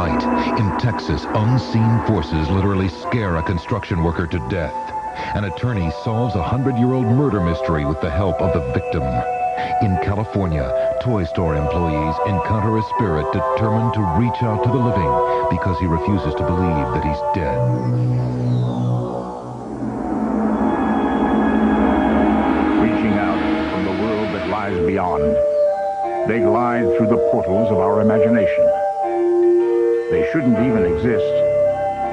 night, in Texas, unseen forces literally scare a construction worker to death. An attorney solves a 100-year-old murder mystery with the help of the victim. In California, toy store employees encounter a spirit determined to reach out to the living because he refuses to believe that he's dead. Reaching out from the world that lies beyond, they glide through the portals of our imagination. They shouldn't even exist,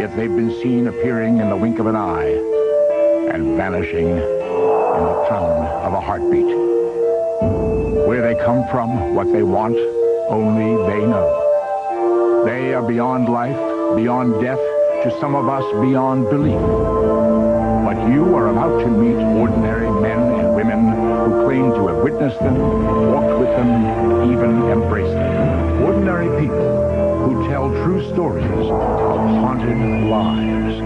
yet they've been seen appearing in the wink of an eye and vanishing in the pound of a heartbeat. Where they come from, what they want, only they know. They are beyond life, beyond death, to some of us beyond belief. But you are about to meet ordinary men and women who claim to have witnessed them, walked with them, even embraced them. Ordinary people who tell true stories of haunted lives.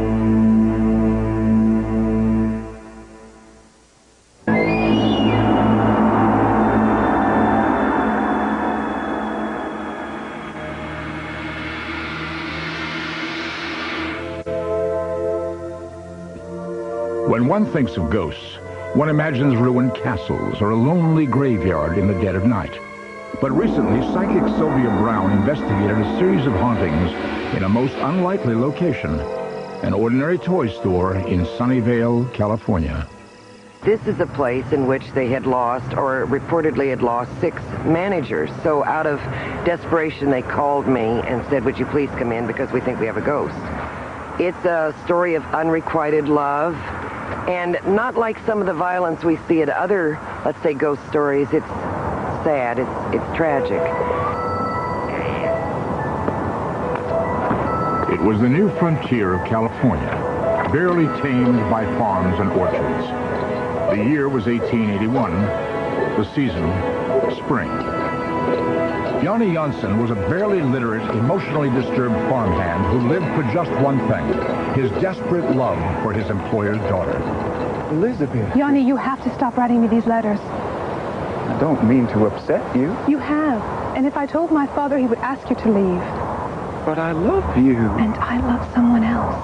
When one thinks of ghosts, one imagines ruined castles or a lonely graveyard in the dead of night. But recently, psychic Sylvia Brown investigated a series of hauntings in a most unlikely location, an ordinary toy store in Sunnyvale, California. This is a place in which they had lost, or reportedly had lost, 6 managers. So out of desperation, they called me and said, would you please come in because we think we have a ghost. It's a story of unrequited love, and not like some of the violence we see at other, let's say, ghost stories. It's sad, it's tragic. It was the new frontier of California, barely tamed by farms and orchards. The year was 1881, the season, spring. Johnny Janssen was a barely literate, emotionally disturbed farmhand who lived for just one thing, his desperate love for his employer's daughter. Elizabeth. Yanni, you have to stop writing me these letters. I don't mean to upset you. You have. And if I told my father, he would ask you to leave. But I love you. And I love someone else.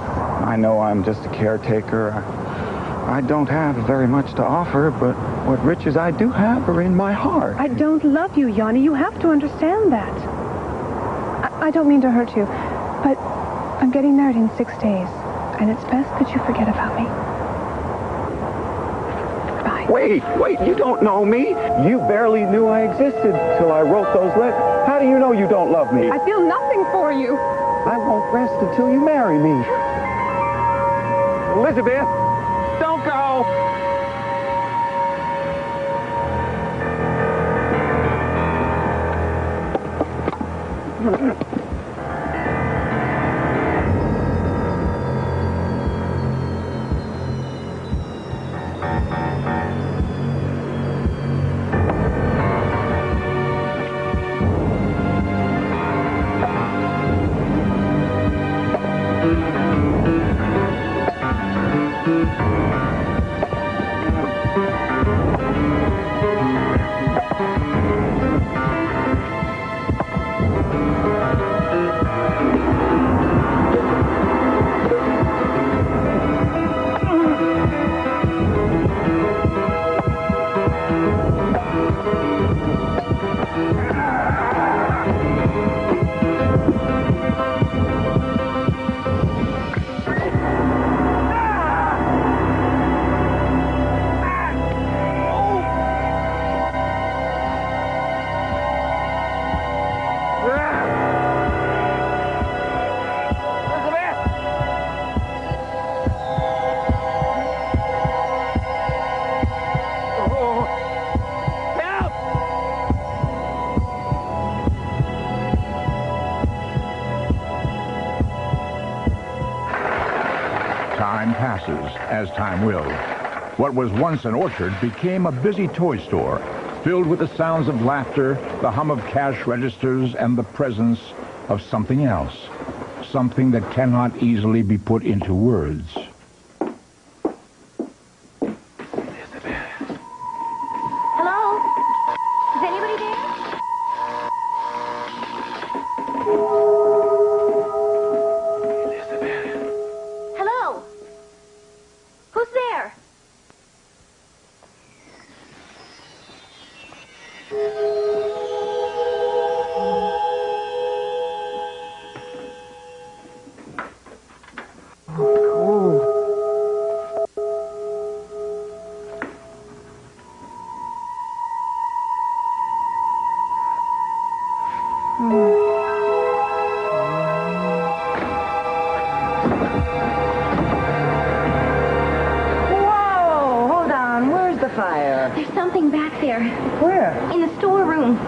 I know I'm just a caretaker. I don't have very much to offer, but what riches I do have are in my heart. I don't love you, Yanni. You have to understand that. I don't mean to hurt you, but I'm getting married in 6 days, and it's best that you forget about me. Bye. Wait, you don't know me. You barely knew I existed till I wrote those letters. How do you know you don't love me? I feel nothing for you. I won't rest until you marry me. Elizabeth, don't go. Time passes, as time will. What was once an orchard became a busy toy store, filled with the sounds of laughter, the hum of cash registers, and the presence of something else. Something that cannot easily be put into words. Hello? Is anybody there? fire? There's something back there. Where? In the storeroom.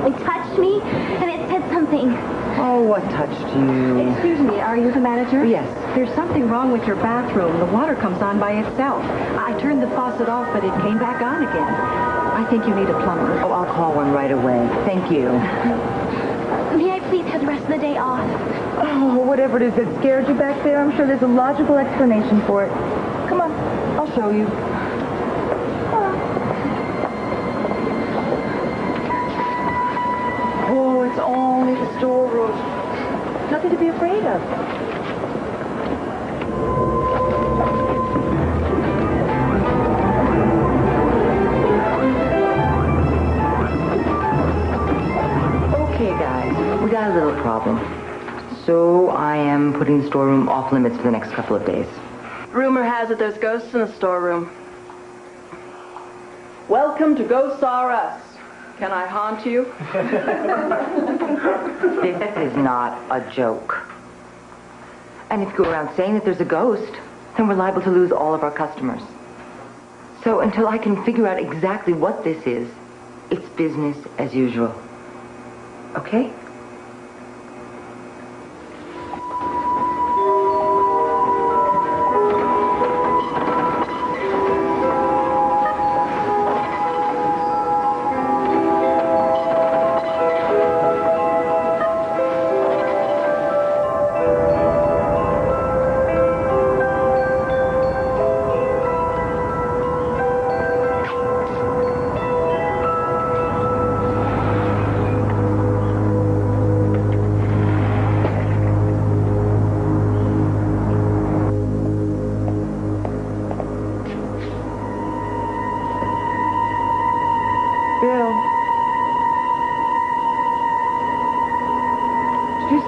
It touched me, and it said something. Oh, what touched you? Excuse me, are you the manager? Yes. There's something wrong with your bathroom. The water comes on by itself. I turned the faucet off, but it came back on again. I think you need a plumber. Oh, I'll call one right away. Thank you. May I please have the rest of the day off? Oh, whatever it is that scared you back there, I'm sure there's a logical explanation for it. Come on, I'll show you. Oh, it's only the storeroom. Nothing to be afraid of. Okay, guys, we got a little problem. So I am putting the storeroom off limits for the next couple of days. Rumor has it there's ghosts in the storeroom. Welcome to Ghosts R Us. Can I haunt you? This is not a joke. And if you go around saying that there's a ghost, then we're liable to lose all of our customers. So until I can figure out exactly what this is, it's business as usual. Okay?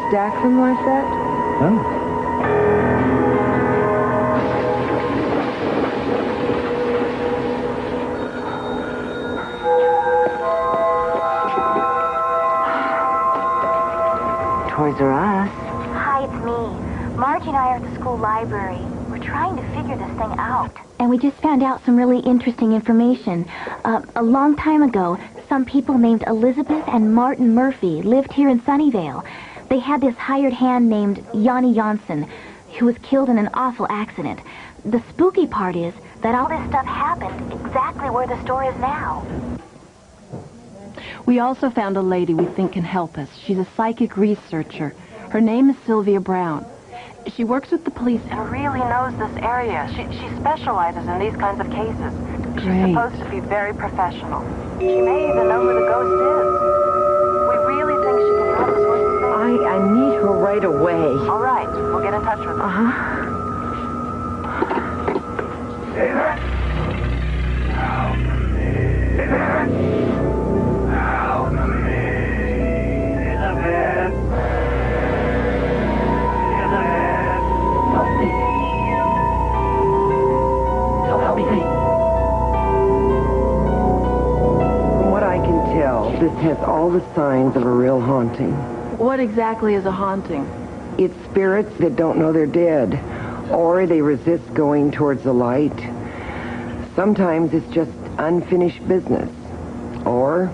Stack them like that? Huh? Toys R Us. Hi, it's me. Margie and I are at the school library. We're trying to figure this thing out. And we just found out some really interesting information. A long time ago, some people named Elizabeth and Martin Murphy lived here in Sunnyvale. They had this hired hand named Yanni Janssen, who was killed in an awful accident. The spooky part is that all this stuff happened exactly where the store is now. We also found a lady we think can help us. She's a psychic researcher. Her name is Sylvia Brown. She works with the police and really knows this area. She specializes in these kinds of cases. She's supposed to be very professional. She may even know who the ghost is. We really think she can help us with the thing. I need her right away. All right, we'll get in touch with her. From what I can tell, this has all the signs of a real haunting. What exactly is a haunting? It's spirits that don't know they're dead, or they resist going towards the light. Sometimes it's just unfinished business, or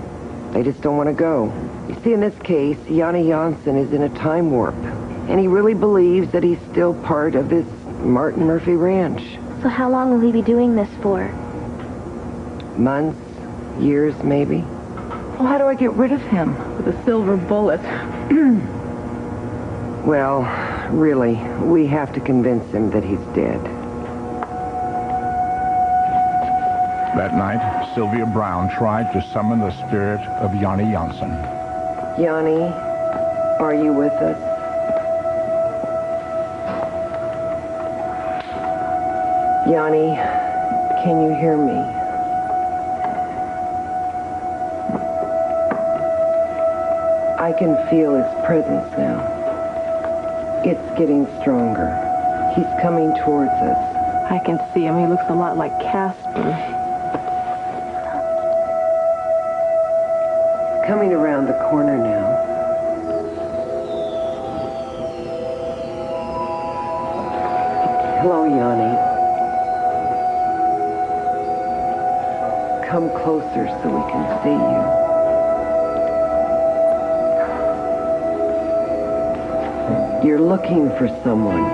they just don't want to go. You see, in this case, Yanni Janssen is in a time warp, and he really believes that he's still part of this Martin Murphy ranch. So how long will we be doing this for? Months, years, maybe. Well, how do I get rid of him? With a silver bullet. Well, really, we have to convince him that he's dead. That night, Sylvia Brown tried to summon the spirit of Yanni Janssen. Yanni, are you with us? Yanni, can you hear me? I can feel his presence now. It's getting stronger. He's coming towards us. I can see him. He looks a lot like Casper. Coming around the corner now. Hello, Yanni. come closer so we can see you. You're looking for someone.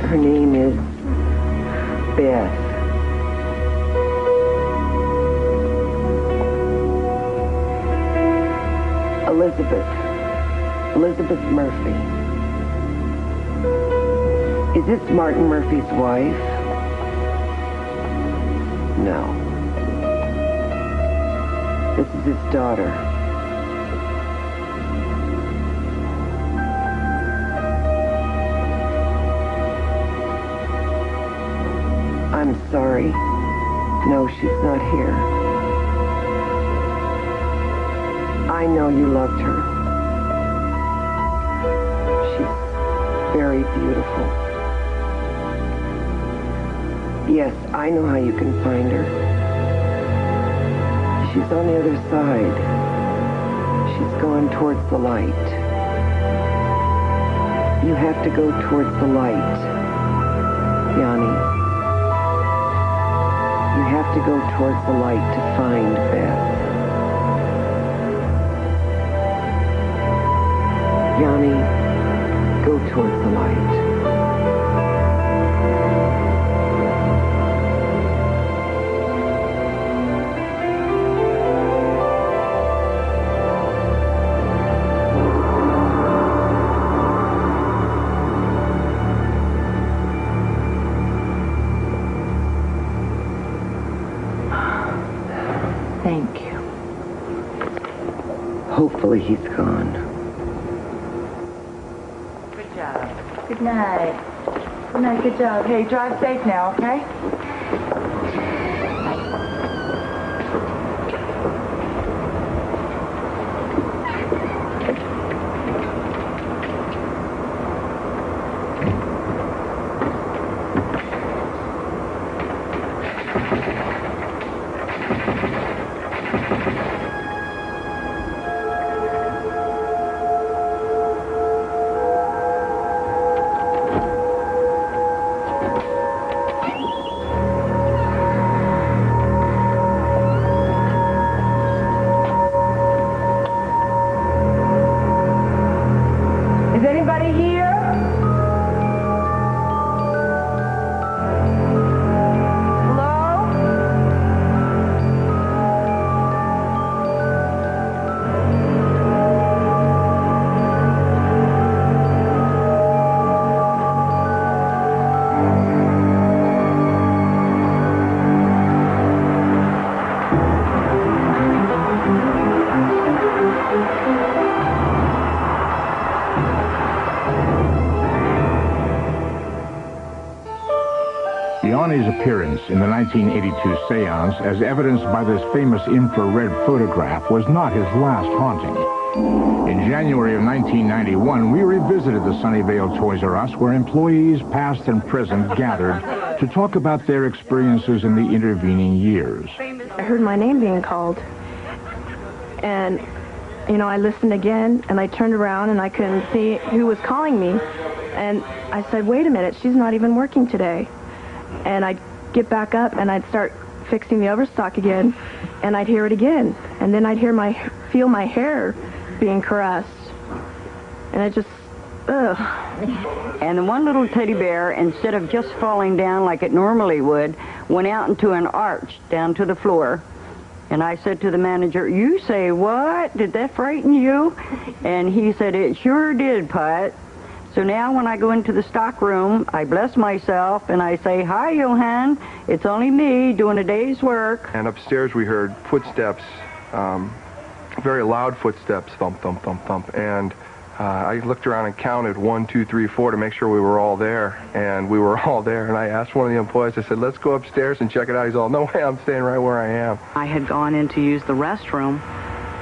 Her name is Beth. Elizabeth Murphy. Is this Martin Murphy's wife? No. This is his daughter. I'm sorry. No, she's not here. I know you loved her. She's very beautiful. Yes, I know how you can find her. She's on the other side. She's gone towards the light. You have to go towards the light, Yanni. You have to go towards the light to find Beth. Yanni, go towards the light. Thank you. Hopefully he's gone. Good job. Good night. Good night, good job. Hey, drive safe now, okay? Is anybody here? Yanni's appearance in the 1982 seance, as evidenced by this famous infrared photograph, was not his last haunting. In January of 1991, we revisited the Sunnyvale Toys R Us, where employees past and present gathered to talk about their experiences in the intervening years. I heard my name being called. And, I listened again, and I turned around, and I couldn't see who was calling me. And I said, wait a minute, she's not even working today. And I'd get back up, and I'd start fixing the overstock again, and I'd hear it again. And then I'd feel my hair being caressed. And I just, ugh. And the one little teddy bear, instead of just falling down like it normally would, went out into an arch down to the floor. And I said to the manager, "You say what? Did that frighten you?" And he said, "It sure did, Put." So now when I go into the stock room, I bless myself and I say, "Hi, Johann. It's only me doing a day's work." And upstairs we heard footsteps, very loud footsteps, thump, thump, thump, thump. And I looked around and counted 1, 2, 3, 4 to make sure we were all there. And we were all there. And I asked one of the employees, I said, "Let's go upstairs and check it out." He's all, "No way, I'm staying right where I am." I had gone in to use the restroom,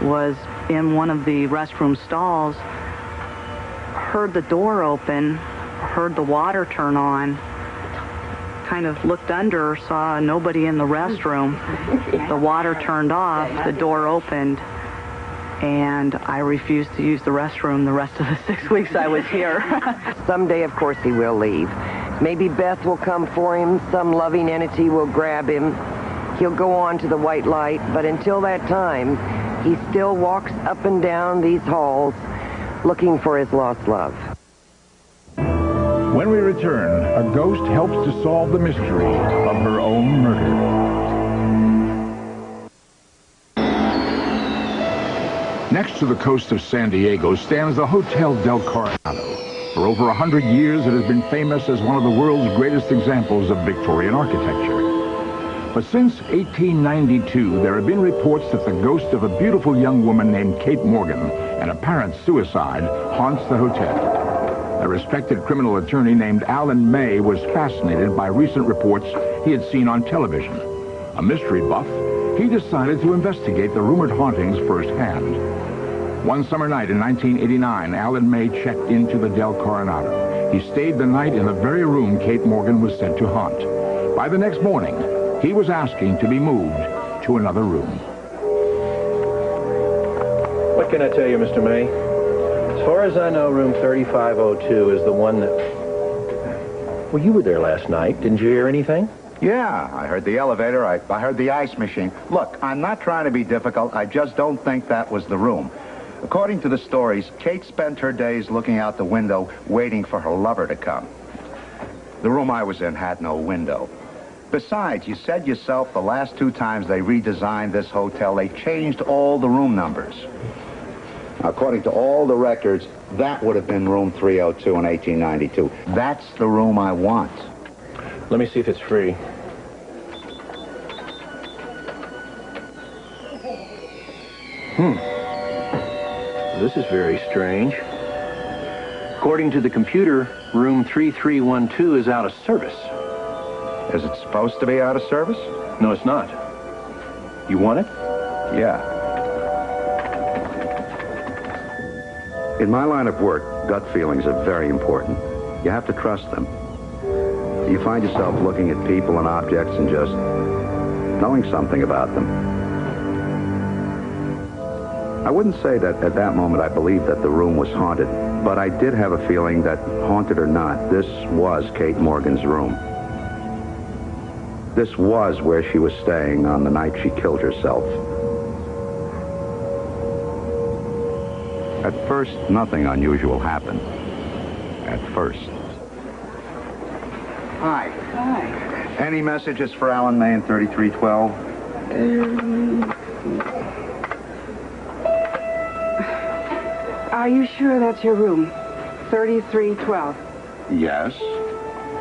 was in one of the restroom stalls, heard the door open, heard the water turn on, kind of looked under, saw nobody in the restroom. The water turned off, the door opened, and I refused to use the restroom the rest of the 6 weeks I was here. Someday, of course, he will leave. Maybe Beth will come for him. Some loving entity will grab him. He'll go on to the white light, but until that time, he still walks up and down these halls looking for his lost love. When we return, a ghost helps to solve the mystery of her own murder. Next to the coast of San Diego stands the Hotel del Coronado. For over 100 years, it has been famous as one of the world's greatest examples of Victorian architecture. But since 1892, there have been reports that the ghost of a beautiful young woman named Kate Morgan, an apparent suicide, haunts the hotel. A respected criminal attorney named Alan May was fascinated by recent reports he had seen on television. A mystery buff, he decided to investigate the rumored hauntings firsthand. One summer night in 1989, Alan May checked into the Del Coronado. He stayed the night in the very room Kate Morgan was said to haunt. By the next morning, he was asking to be moved to another room. What can I tell you, Mr. May? As far as I know, room 3502 is the one that... Well, you were there last night. Didn't you hear anything? Yeah, I heard the elevator. I heard the ice machine. Look, I'm not trying to be difficult. I just don't think that was the room. According to the stories, Kate spent her days looking out the window, waiting for her lover to come. The room I was in had no window. Besides, you said yourself the last 2 times they redesigned this hotel, they changed all the room numbers. According to all the records, that would have been room 302 in 1892. That's the room I want. Let me see if it's free. This is very strange. According to the computer, room 3312 is out of service. Is it supposed to be out of service? No, it's not. You want it? Yeah. In my line of work, gut feelings are very important. You have to trust them. You find yourself looking at people and objects and just knowing something about them. I wouldn't say that at that moment I believed that the room was haunted, but I did have a feeling that, haunted or not, this was Kate Morgan's room. This was where she was staying on the night she killed herself. At first, nothing unusual happened. At first. Hi. Hi. Any messages for Alan May in 3312? Are you sure that's your room? 3312. Yes.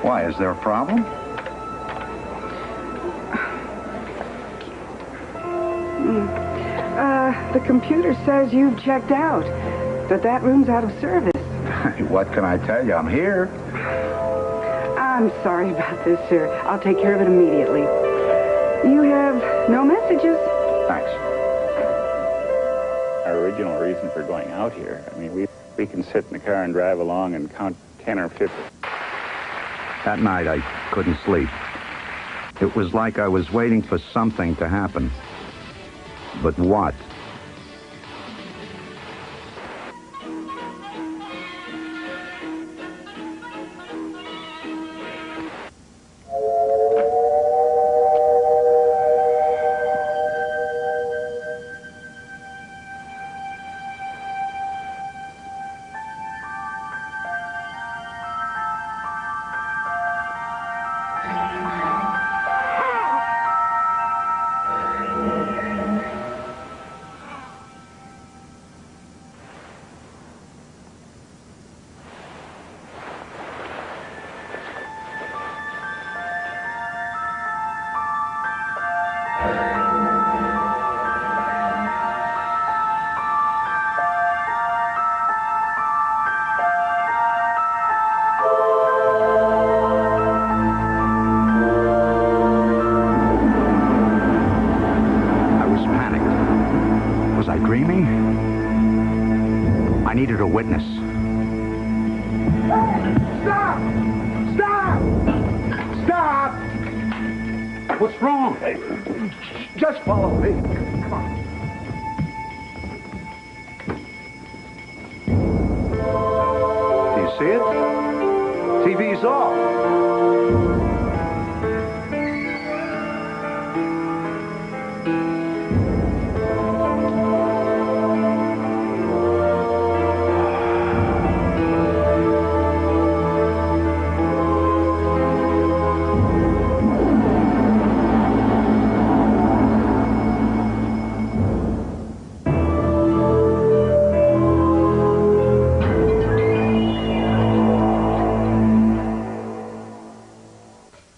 Why, is there a problem? The computer says you've checked out, but that room's out of service. What can I tell you? I'm here. I'm sorry about this, sir. I'll take care of it immediately. You have no messages? Thanks. Our original reason for going out here, I mean, we can sit in the car and drive along and count 10 or 50. That night, I couldn't sleep. It was like I was waiting for something to happen. But what? needed a witness. Stop! Stop! Stop! What's wrong? Just follow me. Come on. Do you see it? TV's off.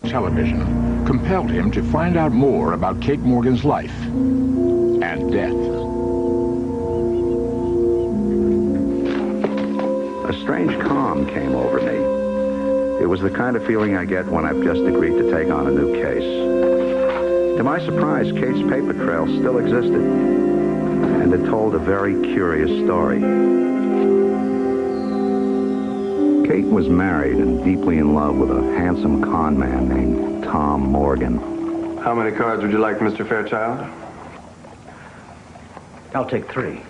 Television compelled him to find out more about Kate Morgan's life and death. A strange calm came over me. It was the kind of feeling I get when I've just agreed to take on a new case. To my surprise, Kate's paper trail still existed, and it told a very curious story. Kate was married and deeply in love with a handsome con man named Tom Morgan. How many cards would you like, Mr. Fairchild? I'll take 3.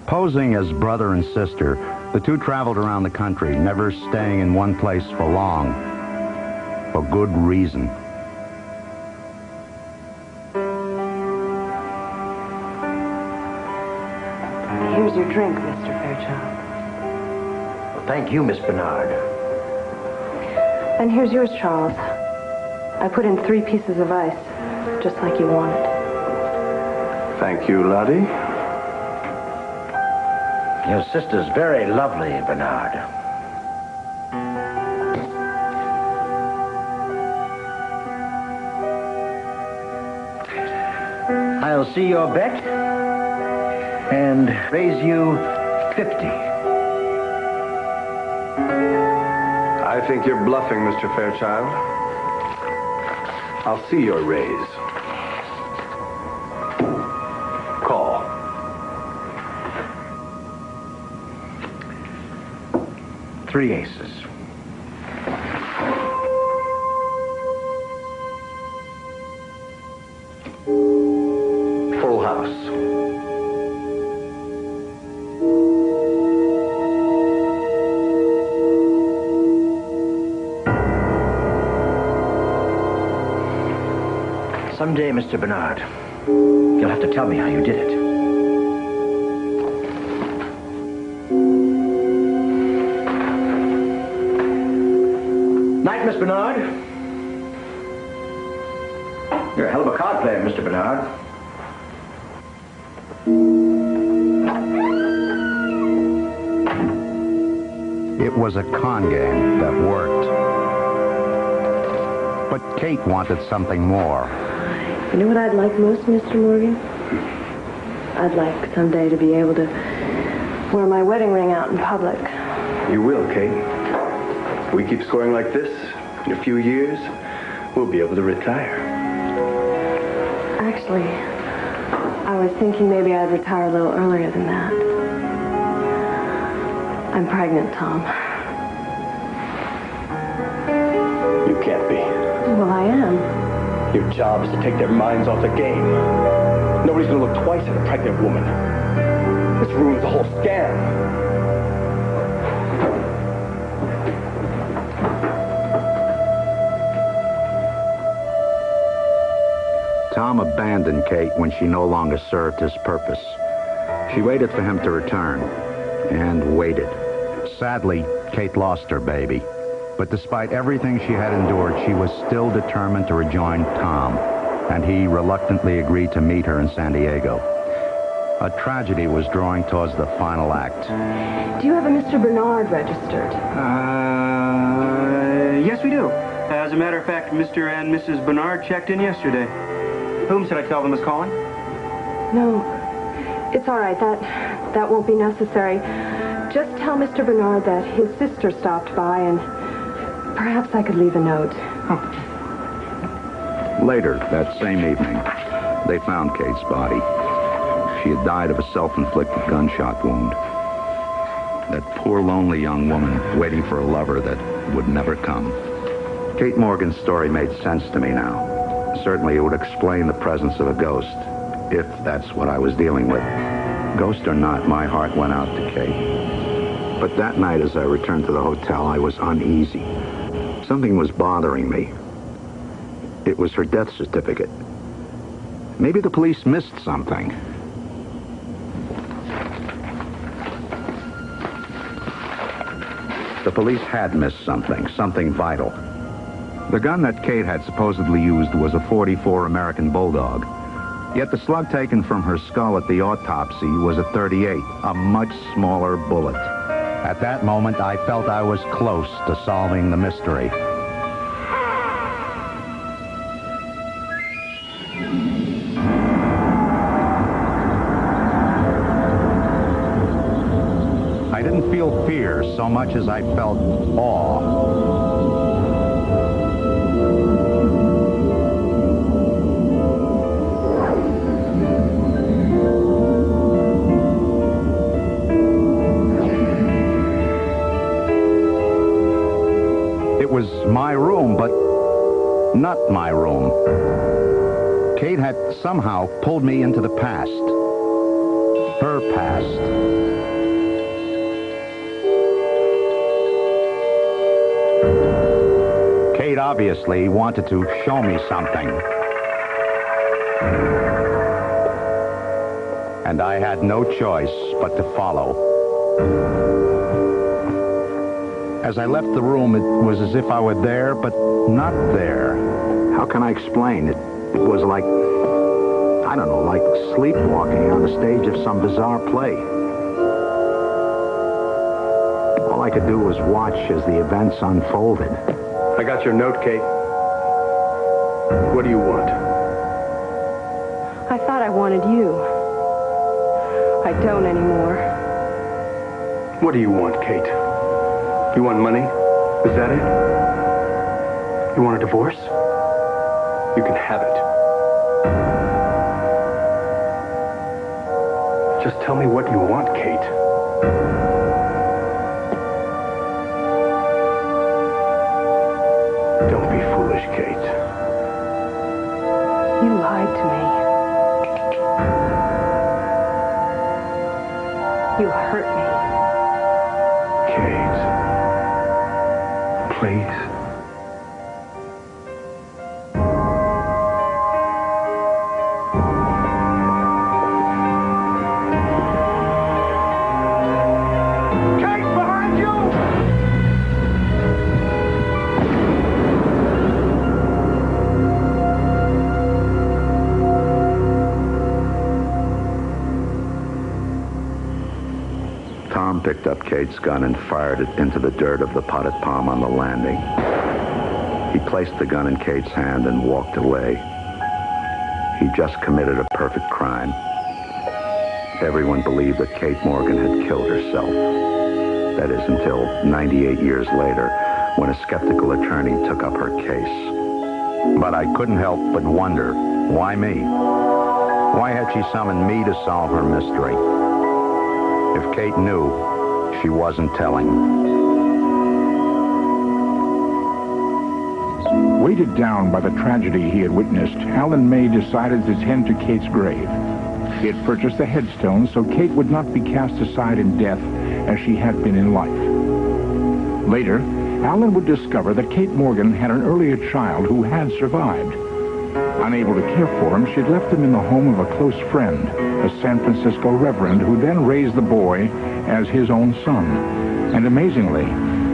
Posing as brother and sister, the two traveled around the country, never staying in one place for long, for good reason. Here's your drink, Mr. Fairchild. Thank you, Miss Bernard. And here's yours, Charles. I put in 3 pieces of ice, just like you wanted. Thank you, Lottie. Your sister's very lovely, Bernard. I'll see your bet and raise you 50. I think you're bluffing, Mr. Fairchild. I'll see your raise. Call. Three aces. Full house. Someday, Mr. Bernard, you'll have to tell me how you did it. Night, Miss Bernard. You're a hell of a card player, Mr. Bernard. It was a con game that worked. But Kate wanted something more. You know what I'd like most, Mr. Morgan? I'd like someday to be able to wear my wedding ring out in public. You will, Kate. If we keep scoring like this, in a few years, we'll be able to retire. Actually, I was thinking maybe I'd retire a little earlier than that. I'm pregnant, Tom. You can't be. Well, I am. Your job is to take their minds off the game. Nobody's gonna look twice at a pregnant woman. This ruins the whole scam. Tom abandoned Kate when she no longer served his purpose. She waited for him to return, and waited. Sadly, Kate lost her baby. But despite everything she had endured, she was still determined to rejoin Tom, and he reluctantly agreed to meet her in San Diego. A tragedy was drawing towards the final act. Do you have a Mr. Bernard registered? Yes, we do. As a matter of fact, Mr. and Mrs. Bernard checked in yesterday. Whom should I tell them is calling? No, it's all right. That won't be necessary. Just tell Mr. Bernard that his sister stopped by, and perhaps I could leave a note. Later, that same evening, they found Kate's body. She had died of a self-inflicted gunshot wound. That poor, lonely young woman waiting for a lover that would never come. Kate Morgan's story made sense to me now. Certainly, it would explain the presence of a ghost, if that's what I was dealing with. Ghost or not, my heart went out to Kate. But that night, as I returned to the hotel, I was uneasy. Something was bothering me. It was her death certificate. Maybe the police missed something. The police had missed something vital. The gun that Kate had supposedly used was a .44 American Bulldog. Yet the slug taken from her skull at the autopsy was a .38, a much smaller bullet. At that moment, I felt I was close to solving the mystery. I didn't feel fear so much as I felt awe. It was my room, but not my room. Kate had somehow pulled me into the past. Her past. Kate obviously wanted to show me something. And I had no choice but to follow. As I left the room, it was as if I were there, but not there. How can I explain? It was like, I don't know, like sleepwalking on the stage of some bizarre play. All I could do was watch as the events unfolded. I got your note, Kate. What do you want? I thought I wanted you. I don't anymore. What do you want, Kate? You want money? Is that it? You want a divorce? You can have it. Just tell me what you want, Kate. Don't be foolish, Kate. You lied to me. You hurt me. Kate. Please. Tom picked up Kate's gun and fired it into the dirt of the potted palm on the landing. He placed the gun in Kate's hand and walked away. He just committed a perfect crime. Everyone believed that Kate Morgan had killed herself. That is, until 98 years later, when a skeptical attorney took up her case. But I couldn't help but wonder, why me? Why had she summoned me to solve her mystery? If Kate knew, she wasn't telling. Weighted down by the tragedy he had witnessed, Alan May decided to tend to Kate's grave. He had purchased a headstone so Kate would not be cast aside in death as she had been in life. Later, Alan would discover that Kate Morgan had an earlier child who had survived. Unable to care for him, she'd left him in the home of a close friend, a San Francisco reverend who then raised the boy as his own son. And amazingly,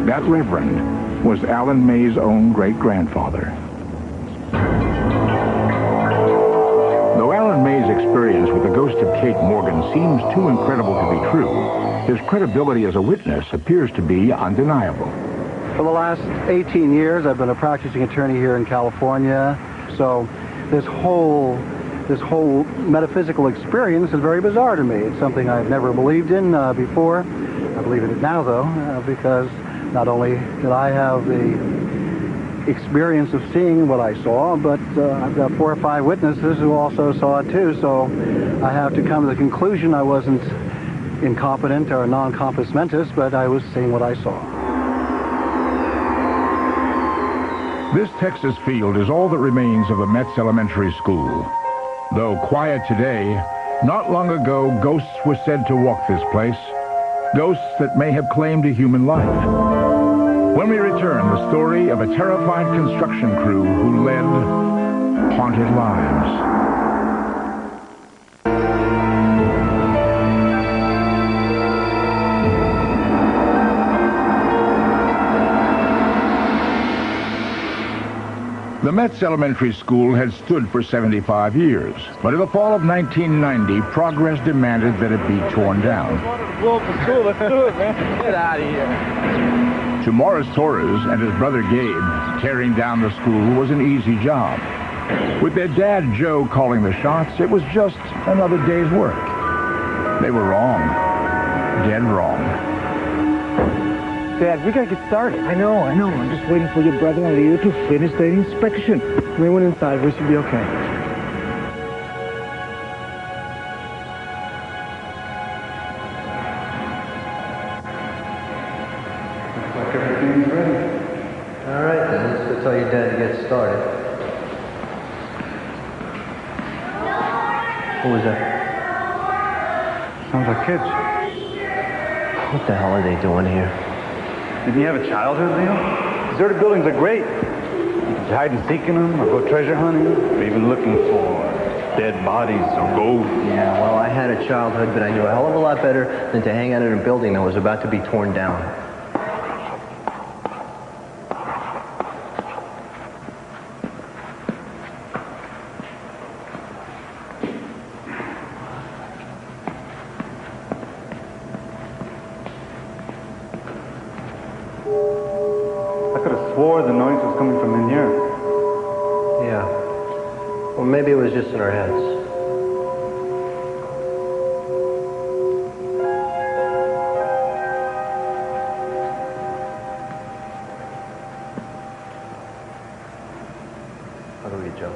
that reverend was Alan May's own great-grandfather. Though Alan May's experience with the ghost of Kate Morgan seems too incredible to be true, his credibility as a witness appears to be undeniable. For the last 18 years, I've been a practicing attorney here in California, so this whole metaphysical experience is very bizarre to me. It's something I've never believed in before. I believe in it now, though, because not only did I have the experience of seeing what I saw, but I've got 4 or 5 witnesses who also saw it too, so I have to come to the conclusion I wasn't incompetent or non-compos mentis, but I was seeing what I saw. This Texas field is all that remains of the Metz Elementary School. Though quiet today, not long ago ghosts were said to walk this place, Ghosts that may have claimed a human life. When we return, the story of a terrified construction crew who led haunted lives. The Metz Elementary School had stood for 75 years, but in the fall of 1990, progress demanded that it be torn down. Blow up the school. Let's do it, man. Get out of here. To Morris Torres and his brother Gabe, tearing down the school was an easy job. With their dad Joe calling the shots, it was just another day's work. They were wrong. Dead wrong. Dad, we gotta get started. I know. I'm just waiting for your brother and Leo to finish their inspection. They went inside. We should be okay. Looks like everything's ready. All right, then. Let's go tell your dad to get started. What was that? Sounds like kids. What the hell are they doing here? Didn't you have a childhood, Leo? Deserted buildings are great. You can hide and seek in them, or go treasure hunting, or even looking for dead bodies or gold. Yeah, well, I had a childhood, but I knew a hell of a lot better than to hang out in a building that was about to be torn down. I could have swore the noise was coming from in here. Yeah. Well, maybe it was just in our heads. How do we, Joe?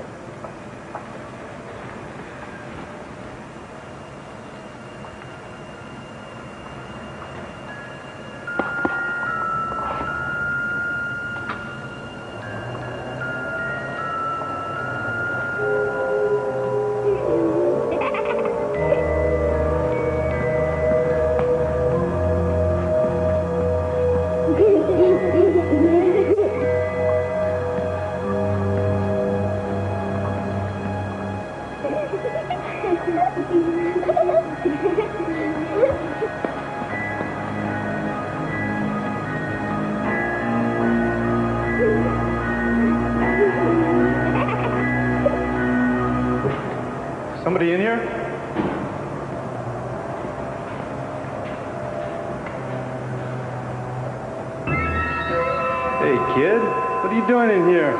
Somebody in here? Hey, kid. What are you doing in here?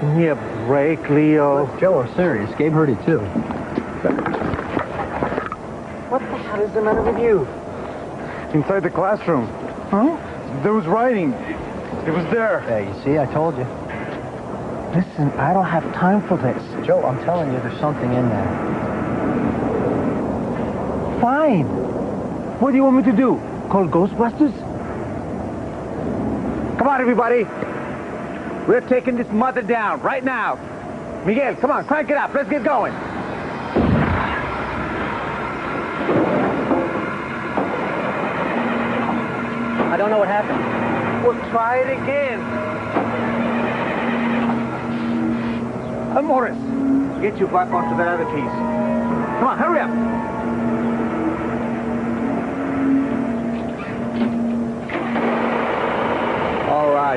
Give me a break, Leo. Look, Joe, I'm serious. Gabe heard it too. What the hell is the matter with you? Inside the classroom. Huh? There was writing. It was there. Yeah, you see, I told you. Listen, I don't have time for this. Joe, I'm telling you, there's something in there. Fine. What do you want me to do? Call Ghostbusters? Come on, everybody. We're taking this mother down right now. Miguel, come on, crank it up. Let's get going. I don't know what happened. We'll try it again. Morris, get you back onto that other piece. Come on, hurry up.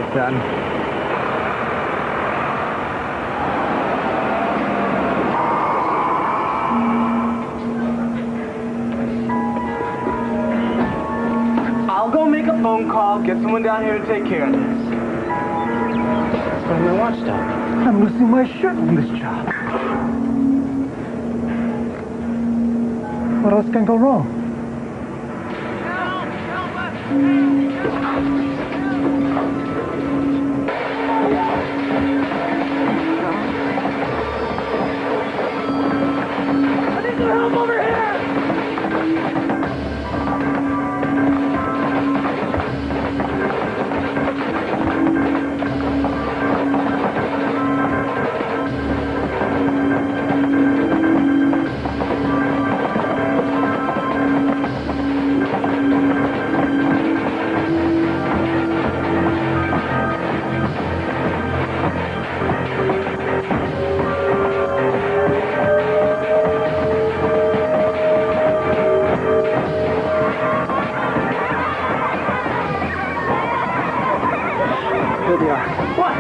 right, son. I'll go make a phone call, get someone down here to take care of this. Where's my watch stop? I'm losing my shirt on this job. What else can go wrong? I need some help over here! Here they are. What?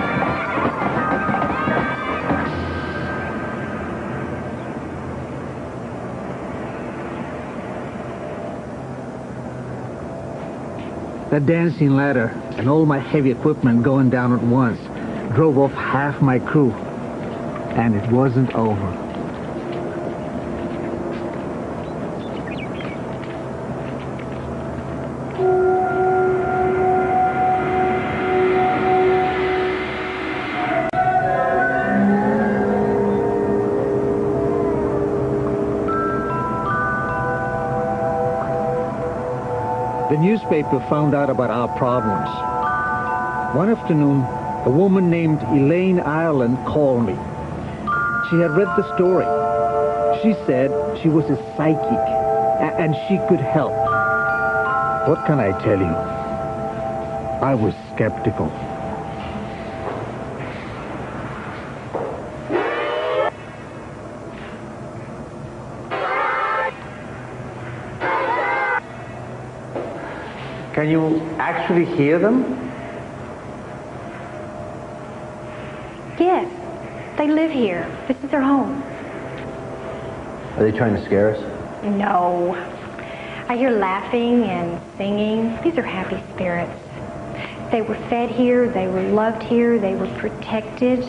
The dancing ladder and all my heavy equipment going down at once drove off half my crew. And it wasn't over. The newspaper found out about our problems. One afternoon, a woman named Elaine Ireland called me. She had read the story. She said she was a psychic and she could help. What can I tell you? I was skeptical. Can you actually hear them? Yes, they live here. This is their home. Are they trying to scare us? No. I hear laughing and singing. These are happy spirits. They were fed here, they were loved here, they were protected.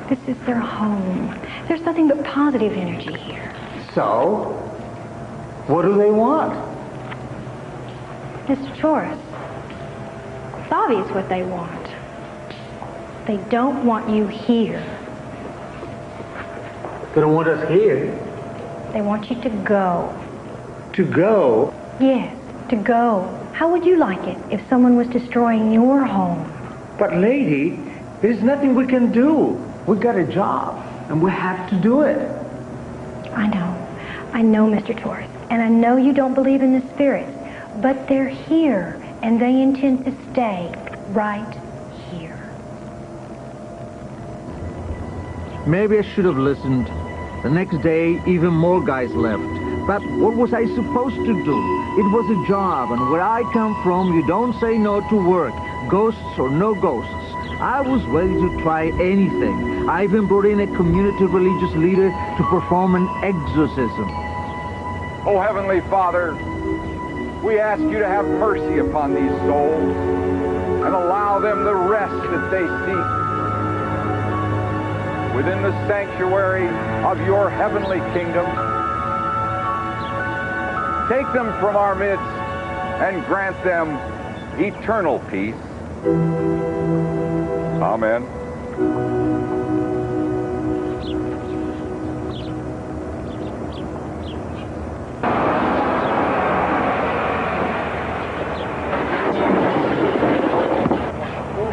This is their home. There's nothing but positive energy here. So, what do they want? Mr. Torres, it's obvious what they want. They don't want you here. They don't want us here. They want you to go. To go? Yes, to go. How would you like it if someone was destroying your home? But lady, there's nothing we can do. We got a job, and we have to do it. I know, Mr. Torres, and I know you don't believe in the spirits, but they're here, and they intend to stay right here. Maybe I should have listened. The next day, even more guys left. But what was I supposed to do? It was a job, and where I come from, you don't say no to work, ghosts or no ghosts. I was ready to try anything. I even brought in a community religious leader to perform an exorcism. Oh, Heavenly Father, we ask you to have mercy upon these souls and allow them the rest that they seek within the sanctuary of your heavenly kingdom. Take them from our midst and grant them eternal peace. Amen.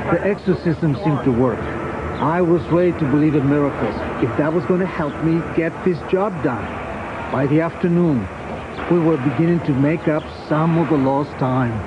The exorcism seemed to work. I was ready to believe in miracles if that was going to help me get this job done. By the afternoon, we were beginning to make up some of the lost time.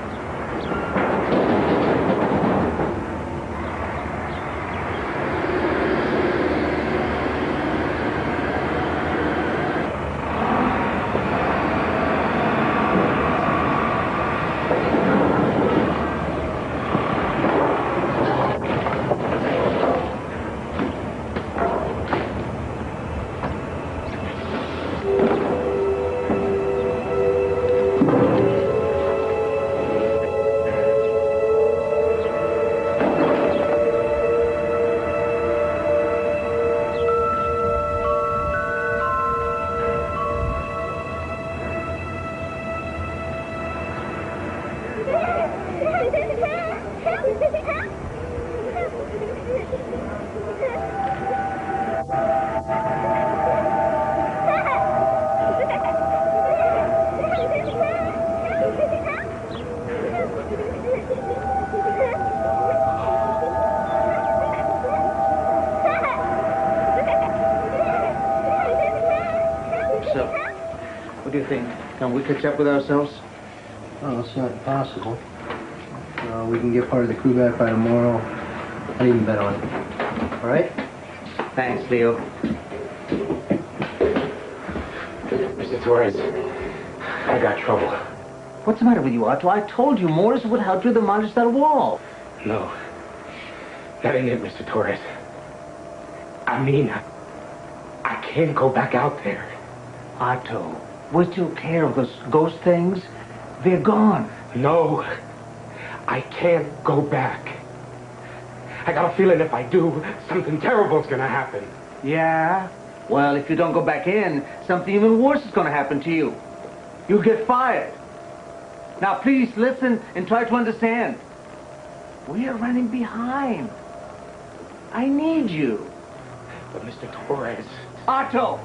What do you think? Can we catch up with ourselves? Oh, it's not impossible. We can get part of the crew back by tomorrow. I'd even bet on it. All right? Thanks, Leo. Mr. Torres, I got trouble. What's the matter with you, Otto? I told you Morris would help you demolish that wall. No. That ain't it, Mr. Torres. I mean, I can't go back out there. Otto, we still care of those ghost things? They're gone. No. I can't go back. I got a feeling if I do, something terrible's gonna happen. Yeah? Well, if you don't go back in, something even worse is gonna happen to you. You'll get fired. Now, please listen and try to understand. We are running behind. I need you. But Mr. Torres... Otto!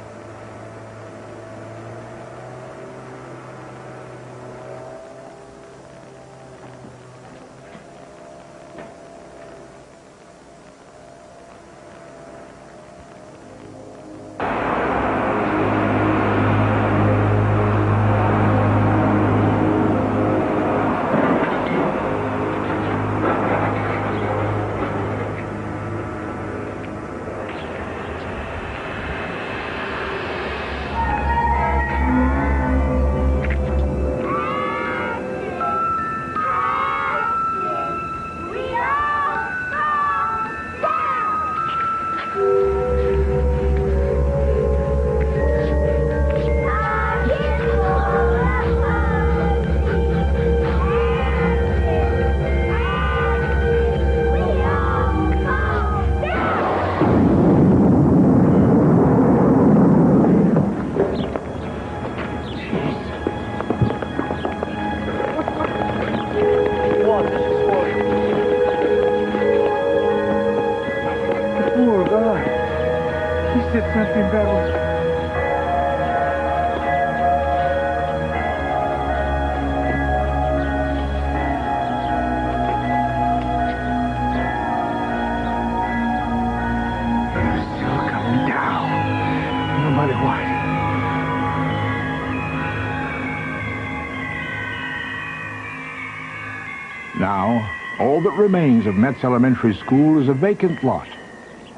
Now, all that remains of Metz Elementary School is a vacant lot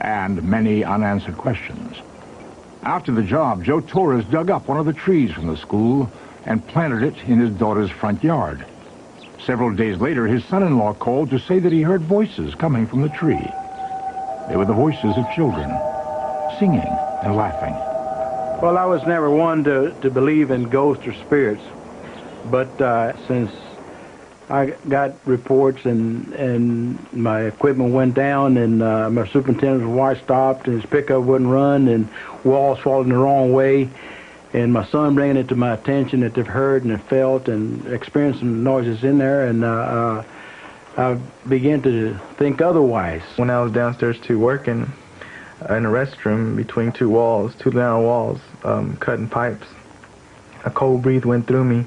and many unanswered questions. After the job, Joe Torres dug up one of the trees from the school and planted it in his daughter's front yard. Several days later, his son-in-law called to say that he heard voices coming from the tree. They were the voices of children, singing and laughing. Well, I was never one to believe in ghosts or spirits, but since I got reports and my equipment went down and my superintendent's wife stopped and his pickup wouldn't run and walls falling the wrong way, and my son bringing it to my attention that they've heard and felt and experienced some noises in there, and I began to think otherwise. When I was downstairs too working in a restroom between two narrow walls, cutting pipes, a cold breeze went through me,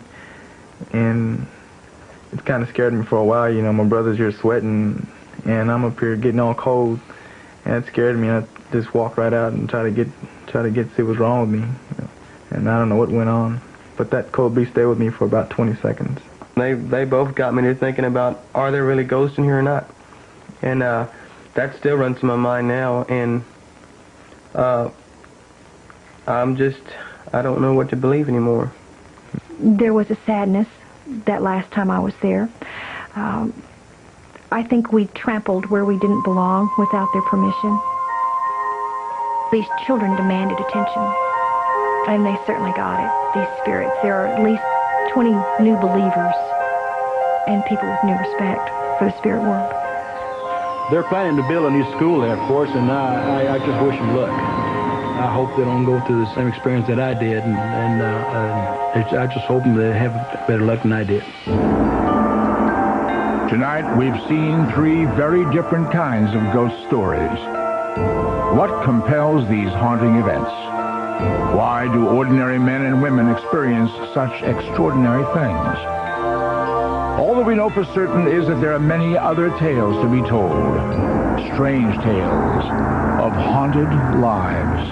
and it kind of scared me for a while. You know, my brother's here sweating, and I'm up here getting all cold, and it scared me. I just walked right out and try to see what's wrong with me, and I don't know what went on. But that cold breeze stayed with me for about 20 seconds. They both got me to thinking about, are there really ghosts in here or not? And that still runs through my mind now, and I don't know what to believe anymore. There was a sadness that last time I was there. I think we trampled where we didn't belong without their permission. These children demanded attention, and they certainly got it, these spirits. There are at least 20 new believers and people with new respect for the spirit world. They're planning to build a new school there, of course, and I just wish them luck. I hope they don't go through the same experience that I did, and I just hope they have better luck than I did. Tonight, we've seen three very different kinds of ghost stories. What compels these haunting events? Why do ordinary men and women experience such extraordinary things? All that we know for certain is that there are many other tales to be told. Strange tales of haunted lives.